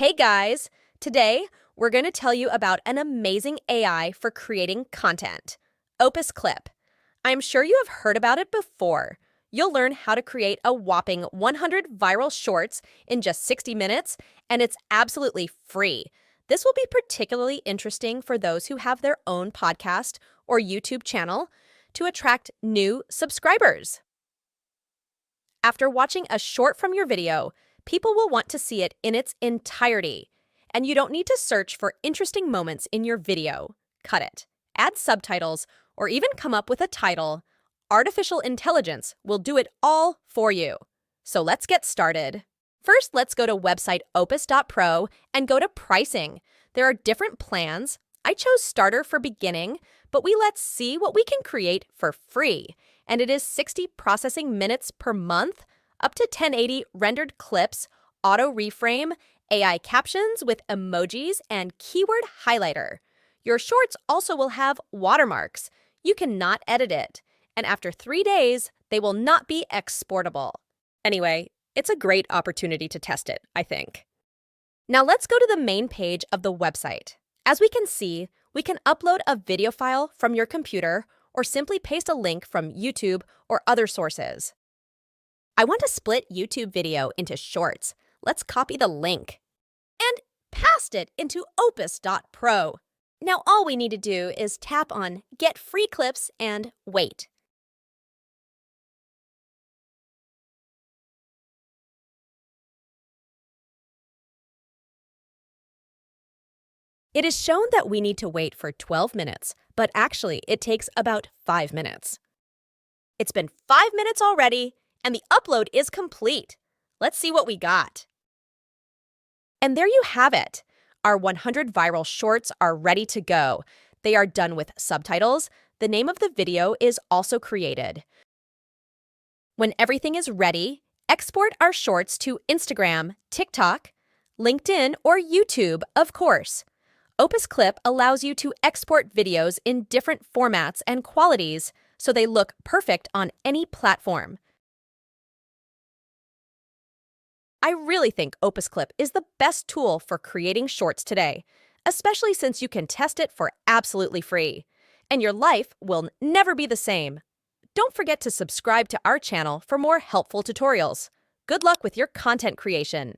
Hey guys! Today, we're going to tell you about an amazing AI for creating content, OpusClip. I'm sure you have heard about it before. You'll learn how to create a whopping 100 viral shorts in just 60 minutes, and it's absolutely free. This will be particularly interesting for those who have their own podcast or YouTube channel to attract new subscribers. After watching a short from your video, people will want to see it in its entirety. And you don't need to search for interesting moments in your video. Cut it, add subtitles, or even come up with a title. Artificial intelligence will do it all for you. So let's get started. First, let's go to website opus.pro and go to pricing. There are different plans. I chose starter for beginning, but let's see what we can create for free. And it is 60 processing minutes per month, up to 1080 rendered clips, auto reframe, AI captions with emojis, and keyword highlighter. Your shorts also will have watermarks. You cannot edit it. And after 3 days, they will not be exportable. Anyway, it's a great opportunity to test it, I think. Now let's go to the main page of the website. As we can see, we can upload a video file from your computer or simply paste a link from YouTube or other sources. I want to split YouTube video into shorts. Let's copy the link and paste it into opus.pro. Now all we need to do is tap on Get Free Clips and wait. It is shown that we need to wait for 12 minutes, but actually it takes about 5 minutes. It's been 5 minutes already, and the upload is complete. Let's see what we got. And there you have it. Our 100 viral shorts are ready to go. They are done with subtitles. The name of the video is also created. When everything is ready, export our shorts to Instagram, TikTok, LinkedIn, or YouTube, of course. OpusClip allows you to export videos in different formats and qualities so they look perfect on any platform. I really think OpusClip is the best tool for creating shorts today, especially since you can test it for absolutely free. And your life will never be the same. Don't forget to subscribe to our channel for more helpful tutorials. Good luck with your content creation.